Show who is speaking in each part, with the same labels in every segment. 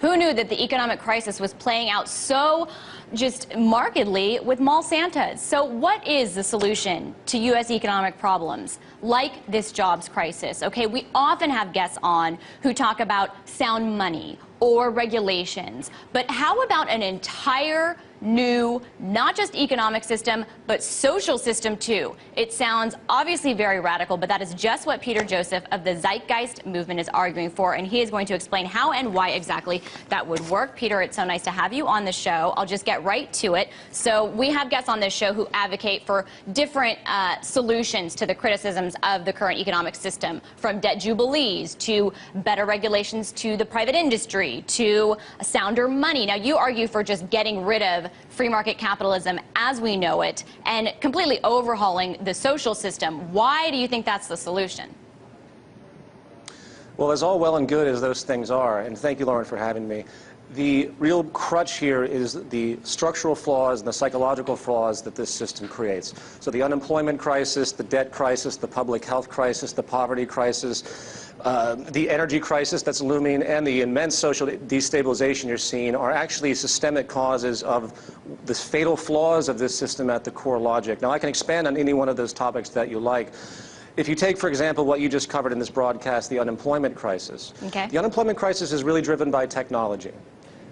Speaker 1: Who knew that the economic crisis was playing out so just markedly with mall Santas? So what is the solution to U.S. economic problems like this jobs crisis? Okay, we often have guests on who talk about sound money or regulations, but how about an entire new, not just economic system, but social system too? It sounds obviously very radical, but that is just what Peter Joseph of the Zeitgeist movement is arguing for, and he is going to explain how and why exactly that would work. Peter, it's so nice to have you on the show. I'll just get right to it. So we have guests on this show who advocate for different solutions to the criticisms of the current economic system, from debt jubilees to better regulations to the private industry to sounder money. Now, you argue for just getting rid of free market capitalism as we know it and completely overhauling the social system. Why do you think that's the solution?
Speaker 2: Well, as all well and good as those things are, and thank you, Lauren, for having me, the real crutch here is the structural flaws and the psychological flaws that this system creates. So the unemployment crisis, the debt crisis, the public health crisis, the poverty crisis, the energy crisis that's looming, and the immense social destabilization you're seeing are actually systemic causes of the fatal flaws of this system at the core logic. Now, I can expand on any one of those topics that you like. If you take, for example, what you just covered in this broadcast, the unemployment crisis.
Speaker 1: Okay.
Speaker 2: The unemployment crisis is really driven by technology.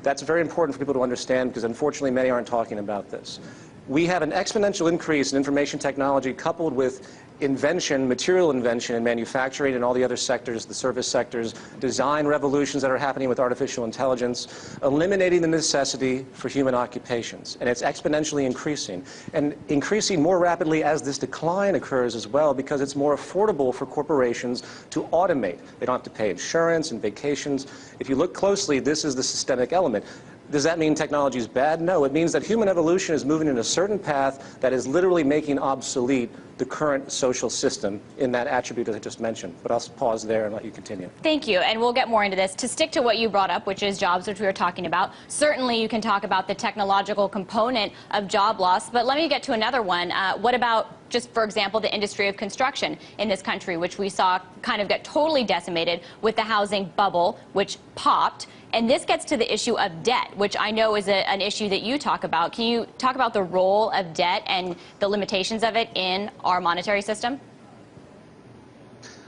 Speaker 2: That's very important for people to understand because, unfortunately, many aren't talking about this. We have an exponential increase in information technology coupled with invention, material invention in manufacturing and all the other sectors, the service sectors, design revolutions that are happening with artificial intelligence, eliminating the necessity for human occupations. And it's exponentially increasing. And increasing more rapidly as this decline occurs as well, because it's more affordable for corporations to automate. They don't have to pay insurance and vacations. If you look closely, this is the systemic element. Does that mean technology is bad? No, it means that human evolution is moving in a certain path that is literally making obsolete the current social system in that attribute that I just mentioned. But I'll pause there and let you continue.
Speaker 1: Thank you, and we'll get more into this. To stick to what you brought up, which is jobs, which we were talking about, certainly you can talk about the technological component of job loss, but let me get to another one. What about, just for example, the industry of construction in this country, which we saw kind of get totally decimated with the housing bubble, which popped. And this gets to the issue of debt, which I know is an issue that you talk about. Can you talk about the role of debt and the limitations of it in our monetary system?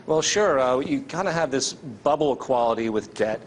Speaker 2: Well, sure. You kind of have this bubble quality with debt.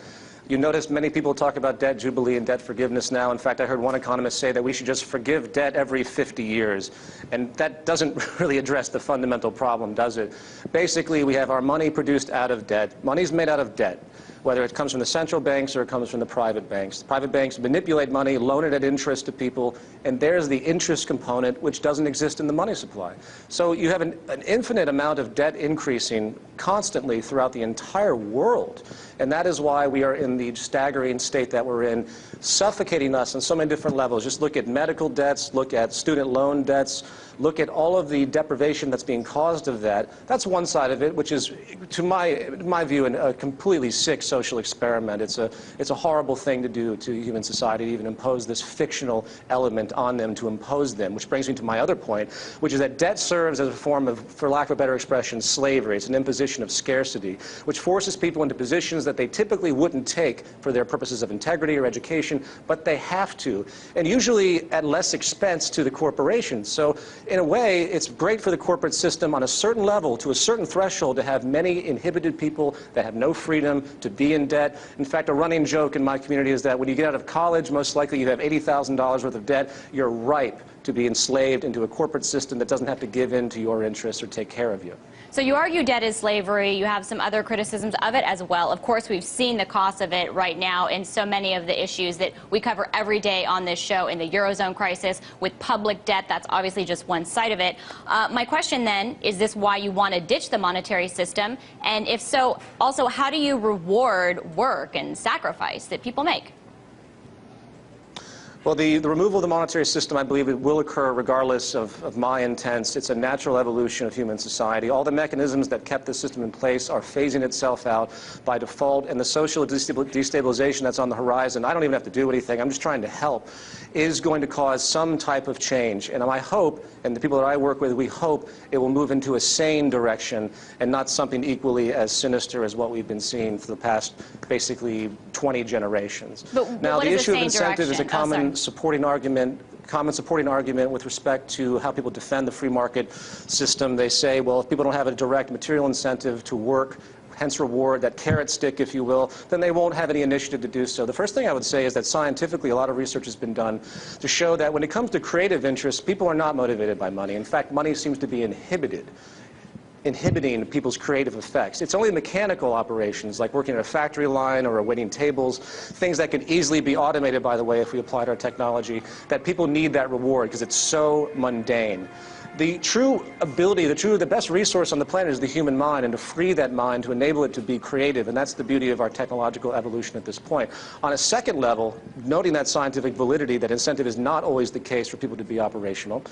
Speaker 2: You notice many people talk about debt jubilee and debt forgiveness now. In fact, I heard one economist say that we should just forgive debt every 50 years. And that doesn't really address the fundamental problem, does it? Basically, we have our money produced out of debt. Money's made out of debt, whether it comes from the central banks or it comes from the private banks. The private banks manipulate money, loan it at interest to people, and there's the interest component, which doesn't exist in the money supply. So you have an infinite amount of debt increasing constantly throughout the entire world. And that is why we are in the staggering state that we're in, suffocating us on so many different levels. Just look at medical debts, look at student loan debts, look at all of the deprivation that's being caused of that. That's one side of it, which is, to my view, a completely sick social experiment. It's a horrible thing to do to human society, to even impose this fictional element on them, to impose them, which brings me to my other point, which is that debt serves as a form of, for lack of a better expression, slavery. It's an imposition of scarcity, which forces people into positions that they typically wouldn't take for their purposes of integrity or education, but they have to, and usually at less expense to the corporation. So in a way, it's great for the corporate system on a certain level, to a certain threshold, to have many inhibited people that have no freedom to be in debt. In fact, a running joke in my community is that when you get out of college, most likely you have $80,000 worth of debt. You're ripe to be enslaved into a corporate system that doesn't have to give in to your interests or take care of you.
Speaker 1: So you argue debt is slavery. You have some other criticisms of it as well. Of course, we've seen the cost of it right now in so many of the issues that we cover every day on this show, in the Eurozone crisis, with public debt. That's obviously just one side of it. My question then, is this why you want to ditch the monetary system? And if so, also, how do you reward work and sacrifice that people make?
Speaker 2: Well, the removal of the monetary system, I believe it will occur regardless of my intents. It's a natural evolution of human society. All the mechanisms that kept the system in place are phasing itself out by default, and the social destabilization that's on the horizon, I don't even have to do anything, I'm just trying to help, is going to cause some type of change. And I hope, and the people that I work with, we hope it will move into a sane direction and not something equally as sinister as what we've been seeing for the past, basically, 20 generations.
Speaker 1: But
Speaker 2: now, the issue of
Speaker 1: direction?
Speaker 2: incentive is a common supporting argument with respect to how people defend the free market system. They say, well, if people don't have a direct material incentive to work, hence reward, that carrot stick, if you will, then they won't have any initiative to do so. The first thing I would say is that scientifically a lot of research has been done to show that when it comes to creative interests, people are not motivated by money. In fact, money seems to be inhibiting people's creative effects. It's only mechanical operations, like working at a factory line or waiting tables, things that could easily be automated, by the way, if we applied our technology, that people need that reward because it's so mundane. The true ability, the best resource on the planet is the human mind, and to free that mind, to enable it to be creative, and that's the beauty of our technological evolution at this point. On a second level, noting that scientific validity, that incentive is not always the case for people to be operational,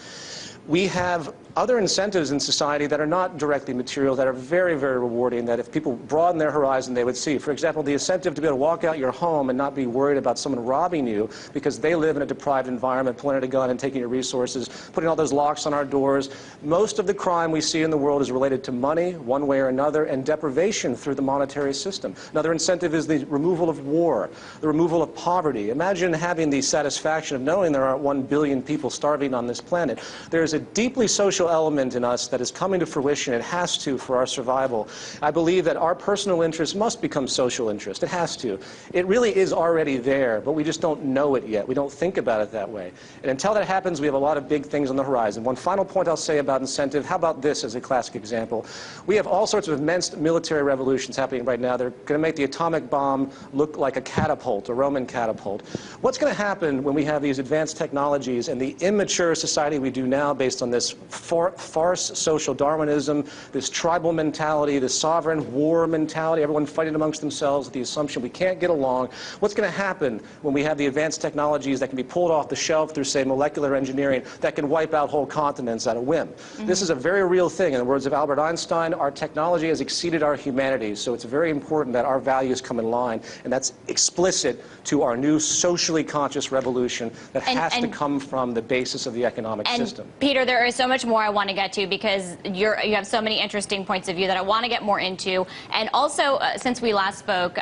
Speaker 2: we have other incentives in society that are not directly material, that are very, very rewarding, that if people broaden their horizon, they would see. For example, the incentive to be able to walk out your home and not be worried about someone robbing you because they live in a deprived environment, pulling out a gun and taking your resources, putting all those locks on our doors. Most of the crime we see in the world is related to money, one way or another, and deprivation through the monetary system. Another incentive is the removal of war, the removal of poverty. Imagine having the satisfaction of knowing there aren't 1 billion people starving on this planet. There's a deeply social element in us that is coming to fruition. It has to for our survival. I believe that our personal interest must become social interest. It has to. It really is already there, but we just don't know it yet. We don't think about it that way. And until that happens, we have a lot of big things on the horizon. One final point I'll say about incentive. How about this as a classic example? We have all sorts of immense military revolutions happening right now. They're going to make the atomic bomb look like a catapult, a Roman catapult. What's going to happen when we have these advanced technologies and the immature society we do now based on this farce social Darwinism, this tribal mentality, this sovereign war mentality, everyone fighting amongst themselves with the assumption we can't get along? What's going to happen when we have the advanced technologies that can be pulled off the shelf through, say, molecular engineering that can wipe out whole continents at a whim? This is a very real thing. In the words of Albert Einstein, our technology has exceeded our humanity, so it's very important that our values come in line, and that's explicit to our new socially conscious revolution that has to come from the basis of the economic system.
Speaker 1: Peter, there is so much more I want to get to because you have so many interesting points of view that I want to get more into. And also, since we last spoke,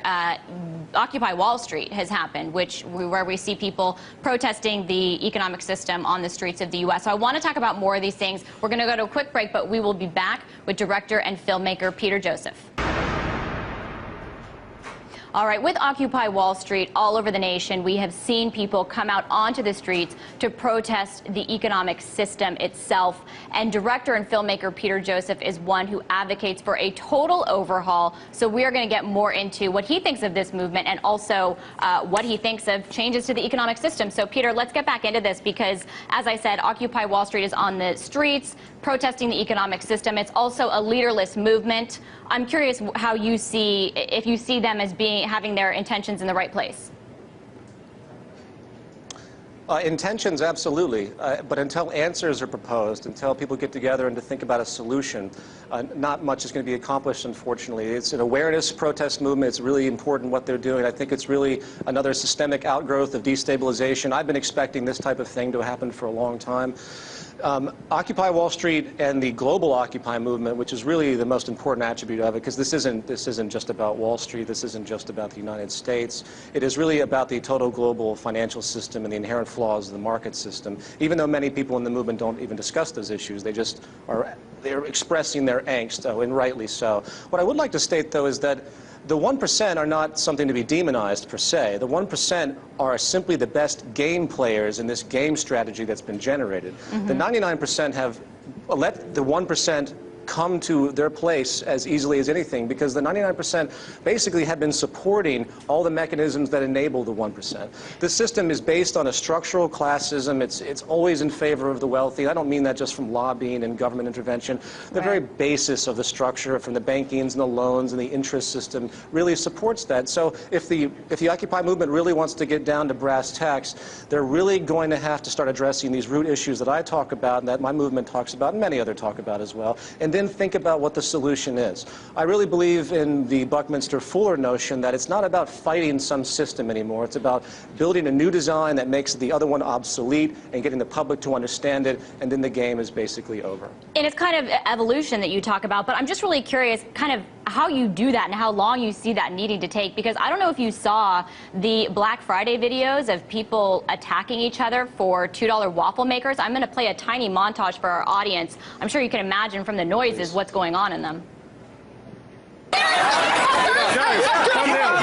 Speaker 1: Occupy Wall Street has happened, where we see people protesting the economic system on the streets of the U.S. So I want to talk about more of these things. We're going to go to a quick break, but we will be back with director and filmmaker Peter Joseph. All right, with Occupy Wall Street all over the nation, we have seen people come out onto the streets to protest the economic system itself. And director and filmmaker Peter Joseph is one who advocates for a total overhaul. So we are going to get more into what he thinks of this movement and also what he thinks of changes to the economic system. So Peter, let's get back into this because, as I said, Occupy Wall Street is on the streets protesting the economic system. It's also a leaderless movement. I'm curious how you see, if you see them as having their intentions in the right place.
Speaker 2: Intentions, absolutely. But until answers are proposed, until people get together and to think about a solution, not much is going to be accomplished, unfortunately. It's an awareness protest movement. It's really important what they're doing. I think it's really another systemic outgrowth of destabilization. I've been expecting this type of thing to happen for a long time. Occupy Wall Street and the global Occupy movement, which is really the most important attribute of it, because this isn't just about Wall Street, this isn't just about the United States. It is really about the total global financial system and the inherent flaws of the market system. Even though many people in the movement don't even discuss those issues, they're expressing their angst, and rightly so. What I would like to state, though, is that the 1% are not something to be demonized per se. The 1% are simply the best game players in this game strategy that's been generated. The 99% have let the 1% come to their place as easily as anything, because the 99% basically have been supporting all the mechanisms that enable the 1%. This system is based on a structural classism. It's always in favor of the wealthy. I don't mean that just from lobbying and government intervention. The very basis of the structure, from the bankings and the loans and the interest system, really supports that. So if the Occupy movement really wants to get down to brass tacks, they're really going to have to start addressing these root issues that I talk about and that my movement talks about and many others talk about as well, and then think about what the solution is. I really believe in the Buckminster-Fuller notion that it's not about fighting some system anymore. It's about building a new design that makes the other one obsolete and getting the public to understand it, and then the game is basically over.
Speaker 1: And it's kind of evolution that you talk about, but I'm just really curious kind of how you do that and how long you see that needing to take, because I don't know if you saw the Black Friday videos of people attacking each other for $2 waffle makers. I'm going to play a tiny montage for our audience. I'm sure you can imagine from the noises what's going on in them.
Speaker 3: Guys, come down.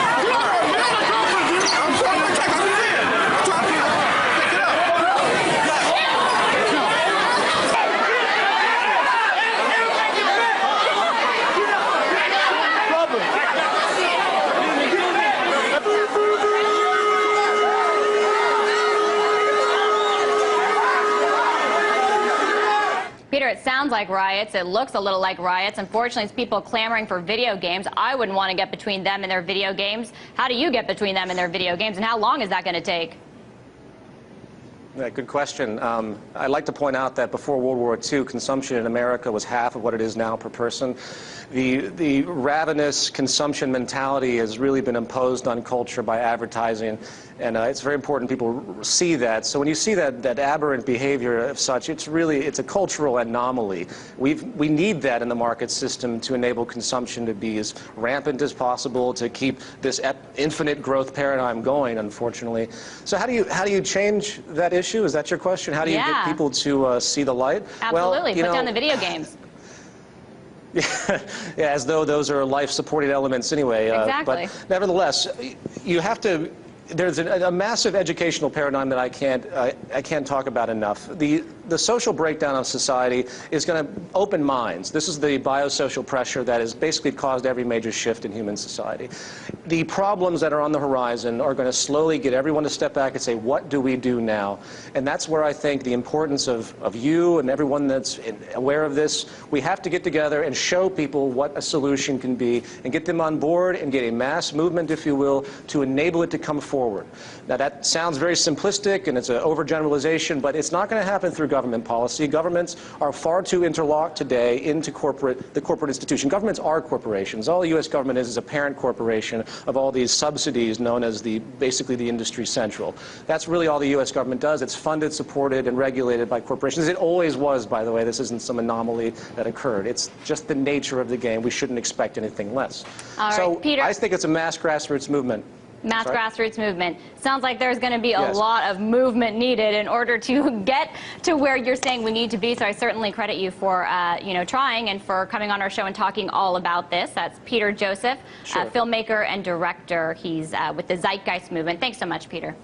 Speaker 1: Peter, it sounds like riots. It looks a little like riots. Unfortunately, it's people clamoring for video games. I wouldn't want to get between them and their video games. How do you get between them and their video games, and how long is that going to take?
Speaker 2: Yeah, good question. I'd like to point out that before World War II, consumption in America was half of what it is now per person. The ravenous consumption mentality has really been imposed on culture by advertising, and it's very important people see that. So when you see that aberrant behavior of such, it's a cultural anomaly. We need that in the market system to enable consumption to be as rampant as possible, to keep this infinite growth paradigm going, unfortunately. So how do you change that issue? Is that your question? How do you get people to see the light?
Speaker 1: Absolutely. Well, put down the video games.
Speaker 2: Yeah, as though those are life-supporting elements anyway.
Speaker 1: Exactly.
Speaker 2: But nevertheless, you have to. There's a massive educational paradigm that I can't talk about enough. The social breakdown of society is going to open minds. This is the biosocial pressure that has basically caused every major shift in human society. The problems that are on the horizon are going to slowly get everyone to step back and say, what do we do now? And that's where I think the importance of you and everyone that's aware of this, we have to get together and show people what a solution can be and get them on board and get a mass movement, if you will, to enable it to come forward. Now that sounds very simplistic and it's an overgeneralization, but it's not going to happen through government policy. Governments are far too interlocked today into the corporate institution. Governments are corporations. All the U.S. government is a parent corporation of all these subsidies known as basically the industry central. That's really all the U.S. government does. It's funded, supported, and regulated by corporations. It always was, by the way. This isn't some anomaly that occurred. It's just the nature of the game. We shouldn't expect anything less.
Speaker 1: All right, Peter.
Speaker 2: I think it's a mass grassroots movement.
Speaker 1: Mass grassroots movement. Sounds like there's going to be a lot of movement needed in order to get to where you're saying we need to be. So I certainly credit you for trying and for coming on our show and talking all about this. That's Peter Joseph, filmmaker and director. He's with the Zeitgeist movement. Thanks so much, Peter.